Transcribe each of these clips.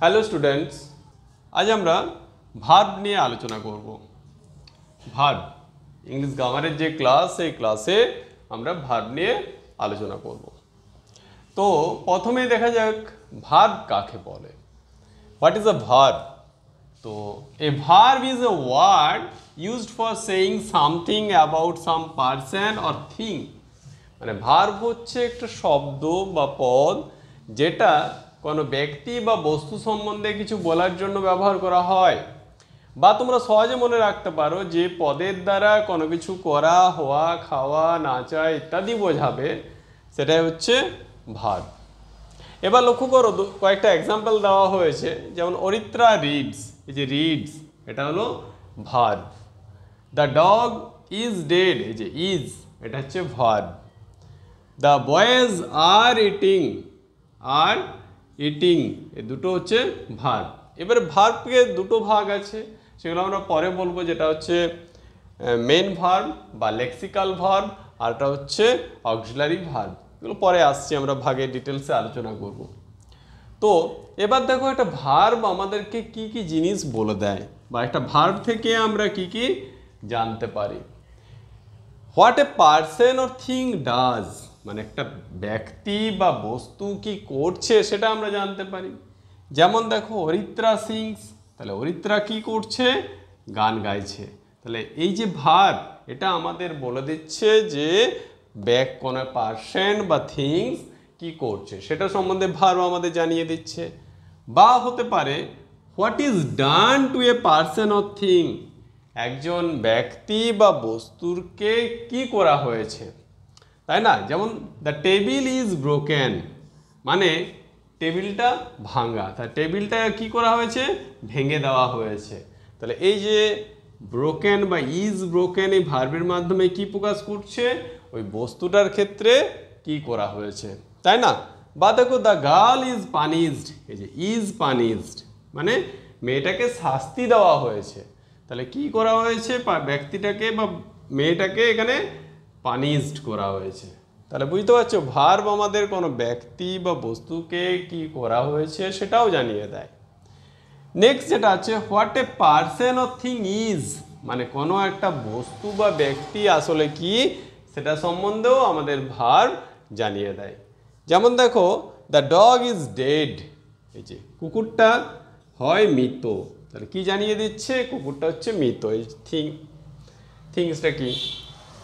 Hello students, আজ আমরা verb নিয়ে আলোচনা করব। ভার্ব ইংলিশ গ্রামারের যে ক্লাস, সেই ক্লাসে আমরা ভার্ব নিয়ে আলোচনা করব। তো প্রথমে দেখা যাক ভার্ব কাকে বলে। What is a verb? তো a verb is a word used for saying something about some person or thing. মানে ভার্ব হচ্ছে একটা শব্দ বা পদ যেটা কোনো ব্যক্তি বা বস্তু সম্বন্ধে কিছু বলার জন্য ব্যবহার করা হয়, বা তোমরা সহজে মনে রাখতে পারো যে পদের দ্বারা কোনো কিছু করা, হওয়া, খাওয়া, নাচা ইত্যাদি বোঝাবে, সেটাই হচ্ছে ভার্ব। এবার লক্ষ্য করো, কয়েকটা এক্সাম্পল দেওয়া হয়েছে। যেমন অরিত্রা রিডস, এই যে রিডস এটা হলো verb. The dog is dead, এই যে ইজ এটা হচ্ছে verb. The boys are eating এই দুটো হচ্ছে ভার্ব। এবারে ভার্বকে দুটো ভাগ আছে, সেগুলো আমরা পরে বলবো, যেটা হচ্ছে মেন ভার্ব বা লেক্সিক্যাল ভার্ব, আর এটা হচ্ছে অক্সিলারি ভার্ব। এগুলো পরে আসছে, আমরা ভাগে ডিটেলসে আলোচনা করব। তো এবার দেখো, একটা ভার্ব আমাদেরকে কি কি জিনিস বলে দেয়, বা একটা ভার্ব থেকে আমরা কি কি জানতে পারি। What a person or thing does, মানে একটা ব্যক্তি বা বস্তু কি করছে সেটা আমরা জানতে পারি। যেমন দেখো, অরিত্রা সিংস, তাহলে অরিত্রা কি করছে? গান গাইছে। তাহলে এই যে ভার্ব, এটা আমাদের বলে দিচ্ছে যে কোনো পারসন বা থিংস কি করছে সেটা সম্বন্ধে ভার্ব আমাদের জানিয়ে দিচ্ছে। বা হতে পারে, what is done to a person or thing, একজন ব্যক্তি বা বস্তুরকে কি করা হয়েছে, তাই না? যেমন দ্য টেবিল ইজ ব্রোকেন, মানে টেবিলটা ভাঙা, তা টেবিলটা কি করা হয়েছে? ভেঙে দেওয়া হয়েছে। তাহলে এই যে ব্রোকেন বা ইজ ব্রোকেন, এই ভার্বের মাধ্যমে কি প্রকাশ করছে? ওই বস্তুটার ক্ষেত্রে কি করা হয়েছে, তাই না? বা দেখো, দ্য গার্ল ইজ পানিশড, এই যে ইজ পানিশড মানে মেয়েটাকে শাস্তি দেওয়া হয়েছে। তাহলে কি করা হয়েছে? ব্যক্তিটাকে বা মেয়েটাকে এখানে পানিশড করা হয়েছে। তাহলে বুঝতে পারছো, ভার্ব আমাদের কোনো ব্যক্তি বা বস্তুকে কি করা হয়েছে সেটাও জানিয়ে দেয়। নেক্সট যেটা আছে, what a person or thing is, মানে কোনো একটা বস্তু বা ব্যক্তি আসলে কি, সেটা সম্বন্ধেও আমাদের ভার্ব জানিয়ে দেয়। যেমন দেখো, দ্য ডগ ইজ ডেড, এই যে কুকুরটা হয় মৃত। তাহলে কি জানিয়ে দিচ্ছে? কুকুরটা হচ্ছে মৃত। এই থিংসটা কি?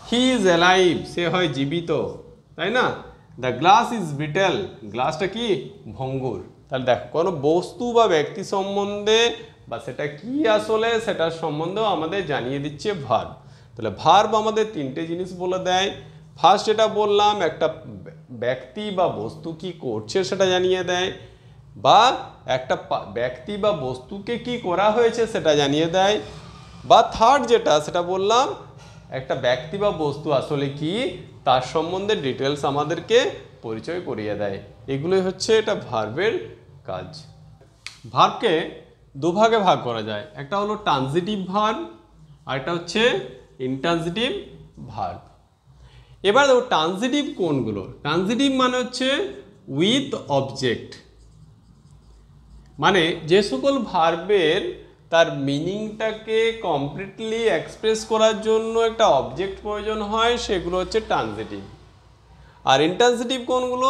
হি ইজ অ্যালাইভ, সে হয় জীবিত, তাই না? দ্য গ্লাস ইজ ব্রিটেল, গ্লাসটা কি? ভঙ্গুর। তাহলে দেখো, কোনো বস্তু বা ব্যক্তি সম্বন্ধে বা সেটা কি আসলে, সেটার সম্বন্ধেও আমাদের জানিয়ে দিচ্ছে ভার্ব। তাহলে ভার্ব আমাদের তিনটে জিনিস বলে দেয়। ফার্স্ট যেটা বললাম, একটা ব্যক্তি বা বস্তু কি করছে সেটা জানিয়ে দেয়, বা একটা ব্যক্তি বা বস্তুকে কি করা হয়েছে সেটা জানিয়ে দেয়, বা থার্ড যেটা সেটা বললাম, একটা ব্যক্তি বা বস্তু আসলে কি তার সম্বন্ধে ডিটেলস আমাদেরকে পরিচয় করিয়ে দেয়। এগুলোই হচ্ছে এটা ভার্বের কাজ। ভার্বকে দুভাগে ভাগ করা যায়, একটা হলো ট্রানজিটিভ ভার্ব, আর একটা হচ্ছে ইনট্রানজিটিভ ভার্ব। এবার দেখো, ট্রানজিটিভ কোনগুলো? ট্রানজিটিভ মানে হচ্ছে উইথ অবজেক্ট, মানে যে সকল ভার্বের তার মিনিংটাকে কমপ্লিটলি এক্সপ্রেস করার জন্য একটা অবজেক্ট প্রয়োজন হয়, সেগুলো হচ্ছে ট্রানজিটিভ। আর ইনট্রানজিটিভ কোনগুলো?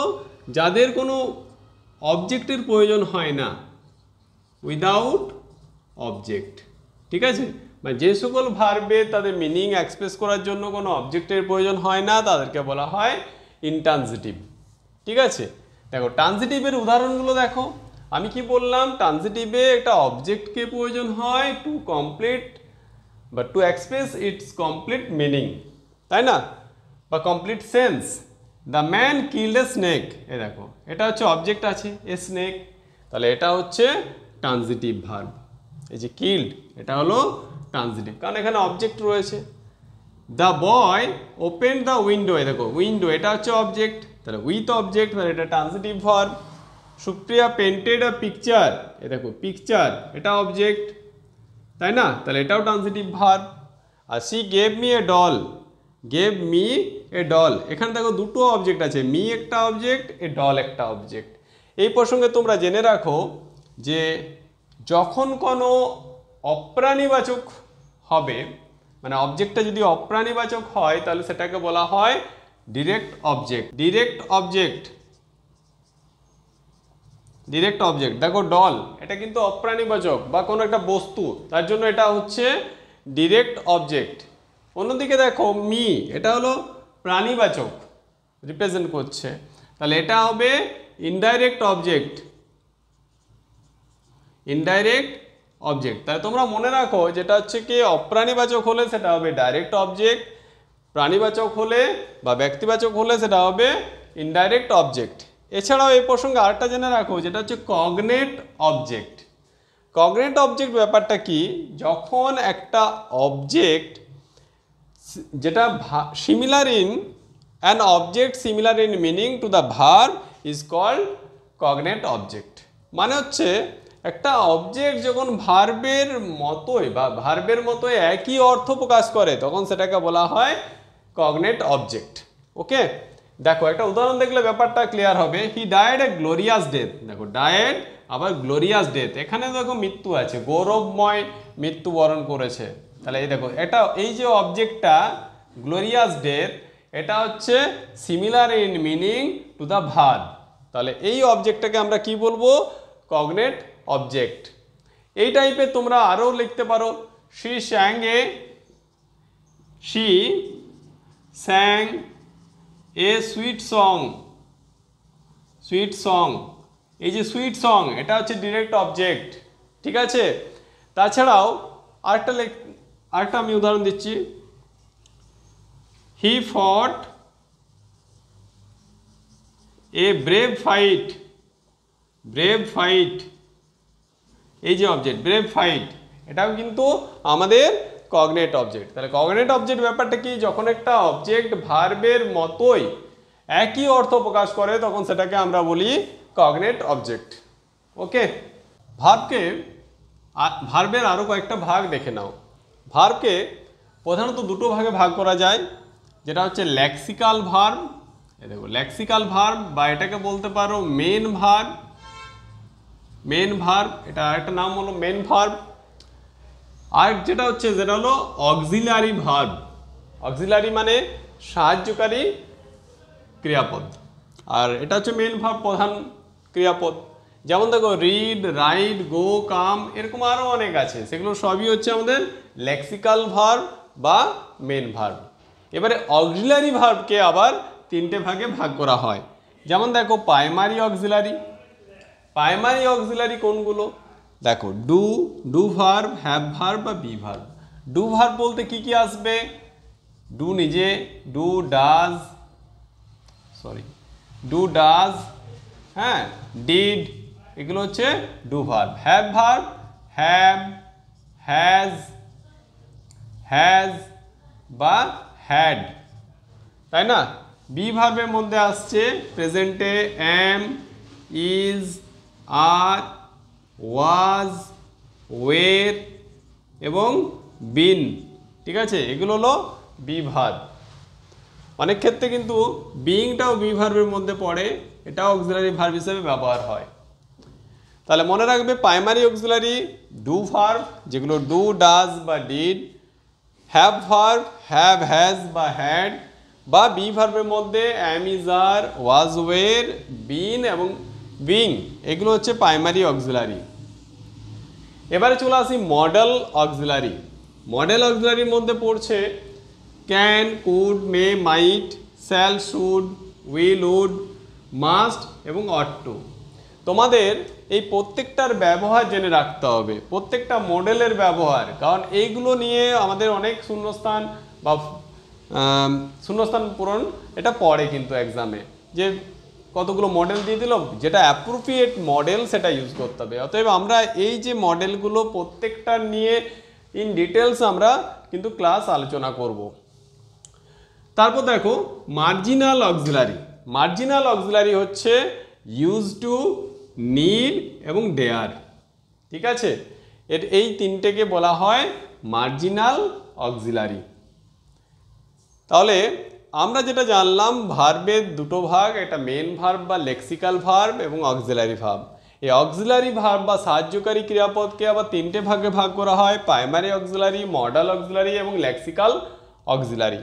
যাদের কোনো অবজেক্টের প্রয়োজন হয় না, উইদাউট অবজেক্ট, ঠিক আছে? মানে যে সকল ভার্বে তাদের মিনিং এক্সপ্রেস করার জন্য কোনো অবজেক্টের প্রয়োজন হয় না, তাদেরকে বলা হয় ইনট্রানজিটিভ, ঠিক আছে? দেখো, ট্রানজিটিভের উদাহরণগুলো দেখো। আমি কি বললাম? ট্রানজিটিভে একটা অবজেক্টকে প্রয়োজন হয় টু কমপ্লিট বা to express its complete meaning, তাই না? বা complete sense. The man killed a snake, এ দেখো, এটা হচ্ছে অবজেক্ট আছে, এ স্নেক, তাহলে এটা হচ্ছে ট্রানজিটিভ ভার্ব। এই যে কিল্ড, এটা হলো ট্রানজিটিভ, কারণ এখানে অবজেক্ট রয়েছে। The boy open the window, এ দেখো উইন্ডো, এটা হচ্ছে অবজেক্ট, তাহলে উইথ অবজেক্ট, তাহলে এটা transitive verb. Supriya painted a picture, এ দেখো পিকচার, এটা অবজেক্ট, তাই না? তাহলে এটাও ট্রানজিটিভ ভার্ব। আর she gave me a doll, gave me a doll, এখানে দেখো দুটো অবজেক্ট আছে, মি একটা অবজেক্ট, এ ডল একটা অবজেক্ট। এই প্রসঙ্গে তোমরা জেনে রাখো যে যখন কোনো অপ্রাণীবাচক হবে, মানে অবজেক্টটা যদি অপ্রাণীবাচক হয় তাহলে সেটাকে বলা হয় direct object. Direct object, direct object, দেখো ডল এটা কিন্তু অপ্রাণীবাচক বা কোনো একটা বস্তু, তার জন্য এটা হচ্ছে ডিরেক্ট অবজেক্ট। অন্যদিকে দেখো মি, এটা হলো প্রাণীবাচক, রিপ্রেজেন্ট করছে, তাহলে এটা হবে ইনডাইরেক্ট অবজেক্ট। ইনডাইরেক্ট অবজেক্ট, তাহলে তোমরা মনে রাখো যেটা হচ্ছে কি অপ্রাণীবাচক হলে সেটা হবে ডাইরেক্ট অবজেক্ট, প্রাণীবাচক হলে বা ব্যক্তিবাচক হলে সেটা হবে ইনডাইরেক্ট অবজেক্ট। এছাড়াও এই প্রসঙ্গে আরেকটা জেনে রাখো যেটা হচ্ছে কগনেট অবজেক্ট। কগনেট অবজেক্ট ব্যাপারটা কি, যখন একটা অবজেক্ট যেটা similar in an object similar in meaning to the verb is called cognate object. মানে হচ্ছে একটা অবজেক্ট যখন ভার্বের মতোই বা ভার্বের মতোই একই অর্থ প্রকাশ করে তখন সেটাকে বলা হয় কগনেট অবজেক্ট। ওকে, দেখো একটা উদাহরণ দেখলে ব্যাপারটা ক্লিয়ার হবে। He died A glorious death, দেখো ডায়েড আবার গ্লোরিয়াস ডেথ, এখানে দেখো মৃত্যু আছে, গৌরবময় মৃত্যুবরণ করেছে। তাহলে এই দেখো এটা এই যে অবজেক্টটা গ্লোরিয়াস ডেথ, এটা হচ্ছে similar in meaning to the verb, তাহলে এই অবজেক্টটাকে আমরা কি বলবো, কগনেট অবজেক্ট। এই টাইপের তোমরা আরও লিখতে পারো, she স্যাং A, she স্যাং a sweet song, sweet song, এই যে সুইট সং এটা হচ্ছে ডিরেক্ট অবজেক্ট, ঠিক আছে। তাছাড়াও আরেকটা আমি উদাহরণ দিচ্ছি, হি ফট এ ব্রেভ ফাইট, ব্রেভ ফাইট, এই যে অবজেক্ট ব্রেভ ফাইট এটাও কিন্তু আমাদের কগনেট অবজেক্ট। তাহলে কগনেট অবজেক্ট ব্যাপারটা কি, যখন একটা অবজেক্ট ভার্বের মতোই একই অর্থ প্রকাশ করে তখন সেটাকে আমরা বলি কগনেট অবজেক্ট। ওকে, ভার্বের আরও কয়েকটা ভাগ দেখে নাও। ভার্বকে প্রধানত দুটো ভাগে ভাগ করা যায়, যেটা হচ্ছে লেক্সিক্যাল ভার্ব, এই দেখো লেক্সিক্যাল ভার্ব, বা এটাকে বলতে পারো মেন ভার্ব। মেন ভার্ব, এটা আরেকটা নাম হলো মেন ভার্ব। আর যেটা হলো অক্সিলারি ভার্ব। অক্সিলারি মানে সাহায্যকারী ক্রিয়াপদ, আর এটা হচ্ছে মেন ভার্ব প্রধান ক্রিয়াপদ। যেমন দেখো রিড, রাইট, গো, কাম, এরকম আরও অনেক আছে, সেগুলো সবই হচ্ছে আমাদের লেক্সিক্যাল ভার্ব বা মেন ভার্ব। এবারে অক্সিলারি ভার্বকে আবার তিনটে ভাগে ভাগ করা হয়। যেমন দেখো প্রাইমারি অক্সিলারি। প্রাইমারি অক্সিলারি কোনগুলো, দেখো do, do verb, have verb বা বি ভার্ব। ডু ভার্ব বলতে কি কি আসবে, ডু নিজে, ডু ডাজ, ডু ডাজ, হ্যাঁ, ডিড, এগুলো হচ্ছে do verb. Have verb, have, has বা হ্যাড, তাই না। বি ভার্বের মধ্যে আসছে প্রেজেন্টে অ্যাম, ইজ, আর, ওয়াজ, ওয়ের এবং বিন, ঠিক আছে, এগুলো হলো বি ভার্ব। অনেক ক্ষেত্রে কিন্তু বিইংটাও বি ভার্বের মধ্যে পড়ে, এটাও অক্সিলারি ভার্ব হিসেবে ব্যবহার হয়। তাহলে মনে রাখবে প্রাইমারি অক্সিলারি ডু ভার্ব, যেগুলো ডু, ডাজ বা did. Have verb, have, has বা হ্যাড, বা বি ভার্বের মধ্যে অ্যাম, ইজ, আর, ওয়াজ, ওয়ের, বিন এবং বিং, এগুলো হচ্ছে প্রাইমারি অক্সিলারি। এবারে চলে আসি মডেল অক্সিলারি। মডেল অক্সিলারির মধ্যে পড়ছে can, could, may, might, shall, should, will, would, must এবং অট টু। তোমাদের এই প্রত্যেকটার ব্যবহার জেনে রাখতে হবে, প্রত্যেকটা মডেলের ব্যবহার, কারণ এইগুলো নিয়ে আমাদের অনেক শূন্যস্থান বা শূন্যস্থান পূরণ এটা পড়ে কিন্তু এক্সামে, যে কতগুলো মডেল দিয়ে দিল, যেটা অ্যাপ্রোপ্রিয়েট মডেল সেটা ইউজ করতে হবে। অতএব আমরা এই যে মডেলগুলো প্রত্যেকটা নিয়ে ইন ডিটেলস আমরা কিন্তু ক্লাস আলোচনা করব। তারপর দেখো মার্জিনাল অক্সিলারি। মার্জিনাল অক্সিলারি হচ্ছে ইউজ টু, নিড এবং ডেয়ার, ঠিক আছে। এই তিনটেকে বলা হয় মার্জিনাল অক্সিলারি। তাহলে আমরা যেটা জানলাম ভার্বের দুটো ভাগ, এটা মেন ভার্ব বা লেক্সিক্যাল ভার্ব এবং অক্সিলারি ভার্ব। এই অক্সিলারি ভার্ব বা সাহায্যকারী ক্রিয়াপদকে আবার তিনটে ভাগে ভাগ করা হয়, প্রাইমারি অক্সিলারি, মডাল অক্সিলারি এবং লেক্সিক্যাল অক্সিলারি।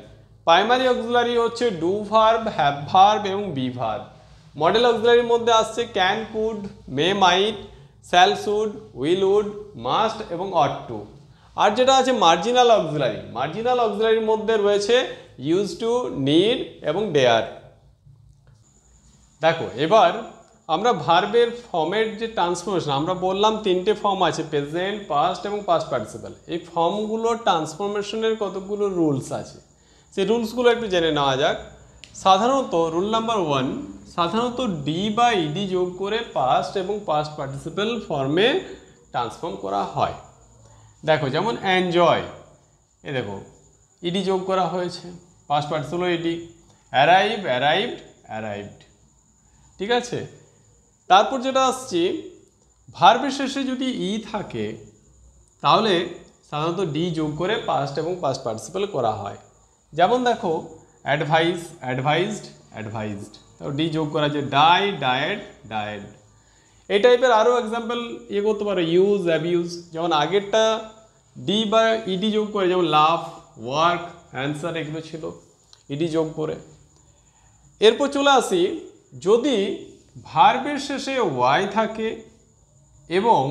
প্রাইমারি অক্সিলারি হচ্ছে ডু ভার্ব, হ্যাভ ভার্ব এবং বি ভার্ব। মডেল অক্সিলারির মধ্যে আসছে can, could, may, might, shall, should, will, would, must এবং অট টু। আর যেটা আছে মার্জিনাল অক্সিলারি, মার্জিনাল অক্সিলারির মধ্যে রয়েছে ইউজ টু, নিড এবং ডেয়ার। দেখো এবার আমরা ভার্বের ফর্মের যে ট্রান্সফরমেশন, আমরা বললাম তিনটে ফর্ম আছে, প্রেজেন্ট, পাস্ট এবং পাস্ট পার্টিসিপল। এই ফর্মগুলোর ট্রান্সফরমেশনের কতগুলো রুলস আছে, সেই রুলসগুলো একটু জেনে নেওয়া যাক। সাধারণত রুল নাম্বার 1, সাধারণত ডি বা ইডি যোগ করে পাস্ট এবং পাস্ট পার্টিসিপল ফর্মে ট্রান্সফর্ম করা হয়। দেখো যেমন এনজয়, এ দেখো ইডি যোগ করা হয়েছে, past participle ED. Arrive, arrived, arrived. ঠিক আছে, তারপর যেটা আসছে ভার্বের শেষে যদি ই থাকে তাহলে সাধারণত ডি যোগ করে পাস্ট এবং পাস্ট পার্টিসিপল করা হয়। যেমন দেখো অ্যাডভাইস, অ্যাডভাইসড, অ্যাডভাইসড, তাও ডি যোগ করা আছে, ডাই, ডায়েড, ডায়েড। এই টাইপের আরও এক্সাম্পল ইয়ে করতে পারো, ইউজ, অ্যাবিউজ। যেমন আগেরটা ডি বা ইডি যোগ করে, যেমন লাভ, ওয়ার্ক, অ্যান্সার, এগুলো ছিল ইডি যোগ করে। এরপর চলে আসি, যদি ভার্বের শেষে ওয়াই থাকে এবং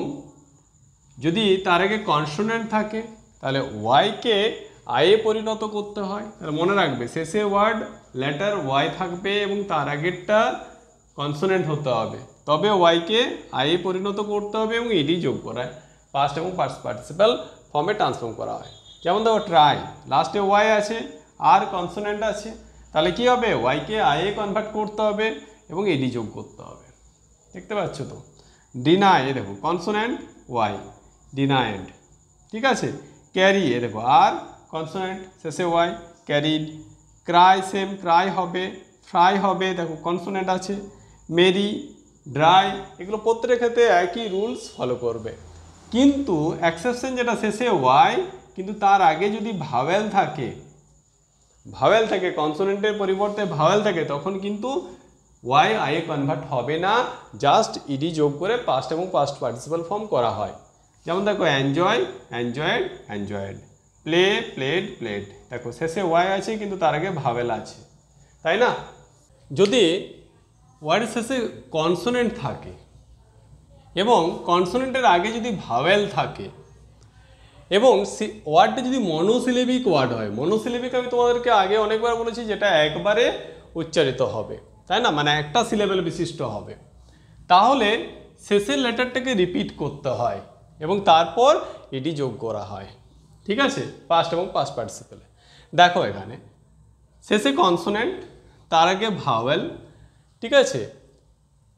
যদি তার আগে কনসোনেন্ট থাকে তাহলে ওয়াইকে আইয়ে পরিণত করতে হয়। তাহলে মনে রাখবে শেষে ওয়ার্ড লেটার ওয়াই থাকবে এবং তার আগেরটা কনসোনেন্ট হতে হবে, তবে ওয়াইকে আইয়ে পরিণত করতে হবে এবং ইডি যোগ করায় পাস্ট এবং পাস্ট পার্টিসিপাল ফর্মে ট্রান্সফর্ম করা হয়। যেমন দেখো ট্রাই, লাস্টে ওয়াই আছে আর কনসোনেন্ট আছে, তাহলে কি হবে, ওয়াইকে আইয়ে কনভার্ট করতে হবে এবং ইডি যোগ করতে হবে। দেখতে পাচ্ছ তো। ডিনাই, এ দেখো কনসোনেন্ট ওয়াই, ডিনাইড। ঠিক আছে, ক্যারি, এ দেখো আর কনসোনেন্ট শেষে Y, carried. Cry, same cry হবে, ফ্রাই হবে, দেখো কনসোনেন্ট আছে। মেরি, ড্রাই, এগুলো প্রত্যেকের ক্ষেত্রে একই রুলস ফলো করবে। কিন্তু এক্সেপশন যেটা শেষে ওয়াই কিন্তু তার আগে যদি ভাওয়েল থাকে, ভাওয়েল থাকে, কনসোনেন্টের পরিবর্তে ভাওয়েল থাকে, তখন কিন্তু ওয়াই আইয়ে কনভার্ট হবে না, জাস্ট ইডি যোগ করে পাস্ট এবং পাস্ট পার্টিসিপাল ফর্ম করা হয়। যেমন দেখো enjoy, enjoyed, enjoyed. Play, played, played, দেখো শেষে ওয়াই আছে কিন্তু তার আগে ভাওয়েল আছে, তাই না? যদি ওয়ার্ডের শেষে কনসোনেন্ট থাকে এবং কনসোনেন্টের আগে যদি ভাওয়েল থাকে এবং ওয়ার্ডটা যদি মনোসিলেবিক ওয়ার্ড হয়, মনোসিলেবিক আমি তোমাদেরকে আগে অনেকবার বলেছি যেটা একবারে উচ্চারিত হবে, তাই না, মানে একটা সিলেবেল বিশিষ্ট হবে, তাহলে শেষের লেটারটাকে রিপিট করতে হয় এবং তারপর এটি যোগ করা হয়। ঠিক আছে, পাস্ট এবং পাস্ট পার্টিসিপেলে। দেখো এখানে শেষে কনসোনেন্ট, তার আগে ভাওয়েল। ঠিক আছে,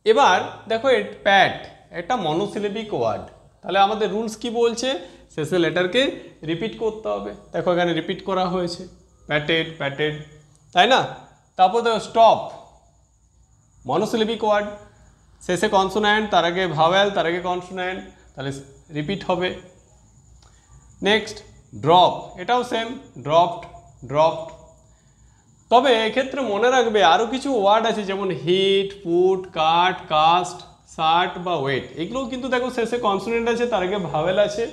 এবার দেখো প্যাট, এটা মনোসিলেবিক ওয়ার্ড, তাহলে আমাদের রুলস কি বলছে, শেষে লেটারকে রিপিট করতে হবে। দেখো এখানে রিপিট করা হয়েছে, প্যাটেড, প্যাটেড, তাই না? তারপর দেখো স্টপ, মনোসিলেবিক ওয়ার্ড, শেষে কনসোনেন্ট, তার আগে ভাওয়েল, তার আগে কনসোনেন্ট, তাহলে রিপিট হবে। নেক্সট ড্রপ, এটাও সেম, ড্রপড, ড্রপড। তবে এক্ষেত্রে মনে রাখবে আরও কিছু ওয়ার্ড আছে, যেমন হিট, পুট, কাট, কাস্ট, শার্ট বা ওয়েট, এগুলোও কিন্তু দেখো শেষে কনসোনেন্ট আছে, তার আগে ভাওয়েল আছে,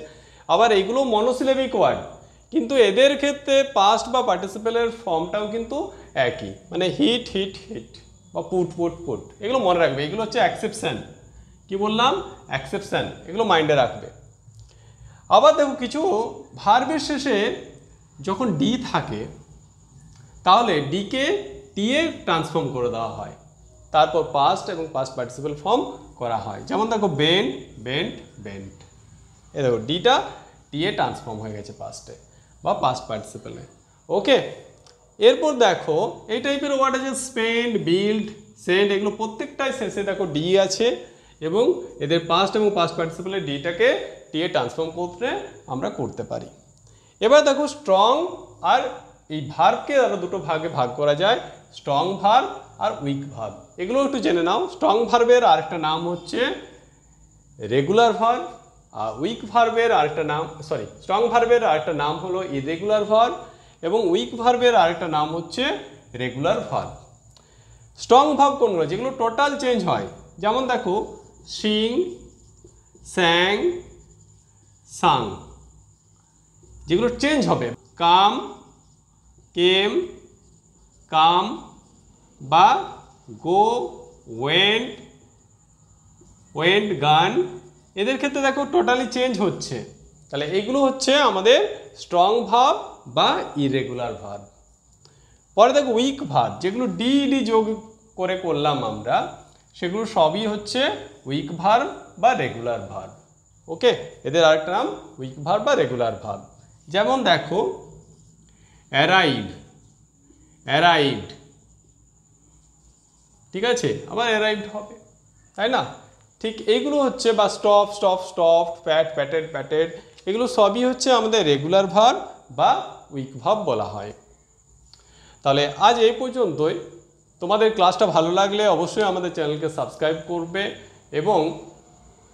আবার এগুলো মনোসিলেবিক ওয়ার্ড, কিন্তু এদের ক্ষেত্রে পাস্ট বা পার্টিসিপেলের ফর্মটাও কিন্তু একই, মানে হিট, হিট, হিট বা পুট, পুট, পুট, এগুলো মনে রাখবে। এগুলো হচ্ছে এক্সেপশন, কি বললাম, এক্সেপশন, এগুলো মাইন্ডে রাখবে। আবার দেখো কিছু ভার্বের শেষে যখন ডি থাকে তাহলে ডিকে টিয়ে ট্রান্সফর্ম করে দেওয়া হয়, তারপর পাস্ট এবং পাস্ট পার্টিসিপল ফর্ম করা হয়। যেমন দেখো বেন্ট, বেন্ট, বেন্ট, এ দেখো ডিটা টিয়ে ট্রান্সফর্ম হয়ে গেছে পাস্টে বা পাস্ট পার্টিসিপলে। ওকে, এরপর দেখো এই টাইপের ওয়ার্ড আছে স্পেন্ড, বিল্ড, সেন্ড, এগুলো প্রত্যেকটাই শেষে দেখো ডি আছে এবং এদের পাস্ট এবং পাস্ট পার্টিসিপলে ডিটাকে টিয়ে ট্রান্সফর্ম করতে আমরা করতে পারি। এবার দেখো স্ট্রং, আর এই ভার্বকে আরও দুটো ভাগে ভাগ করা যায়, স্ট্রং ভার্ব আর উইক ভার্ব, এগুলো একটু জেনে নাও। স্ট্রং ভার্বের আরেকটা নাম হচ্ছে রেগুলার ভার্ব, আর উইক ভার্বের আরেকটা নাম, স্ট্রং ভার্বের আরেকটা নাম হলো ইরেগুলার ভার্ব এবং উইক ভার্বের আরেকটা নাম হচ্ছে রেগুলার ভার্ব। স্ট্রং ভার্ব কোনগুলো, যেগুলো টোটাল চেঞ্জ হয়, যেমন দেখো সিং, স্যাং, সাং, যেগুলো চেঞ্জ হবে কাম, কেম, কাম বা গো, ওয়েন্ট, ওয়েন্ট, গান, এদের ক্ষেত্রে দেখো টোটালি চেঞ্জ হচ্ছে। তাহলে এগুলো হচ্ছে আমাদের স্ট্রং ভার্ব বা ইরেগুলার ভার্ব। পরে দেখো উইক ভার্ব, যেগুলো ডি যোগ করে করলাম আমরা, সেগুলো সবই হচ্ছে উইক ভার্ব বা রেগুলার ভার্ব। ওকে, এদের আরেকটা নাম উইক ভার্ব বা রেগুলার ভার্ব। যেমন দেখো অ্যারাইভ, অ্যারাইভড, ঠিক আছে, আবার অ্যারাইভড হবে, তাই না? ঠিক এইগুলো হচ্ছে বা স্টপ, স্টপ, স্টপ, প্যাট, প্যাটেড, প্যাটেড, এগুলো সবই হচ্ছে আমাদের রেগুলার ভার্ব বা উইক ভার্ব বলা হয়। তাহলে আজ এই পর্যন্তই। তোমাদের ক্লাসটা ভালো লাগলে অবশ্যই আমাদের চ্যানেলকে সাবস্ক্রাইব করবে এবং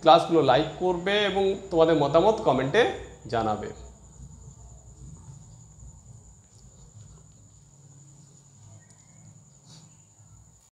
ক্লাসগুলো লাইক করবে এবং তোমাদের মতামত কমেন্টে জানাবে।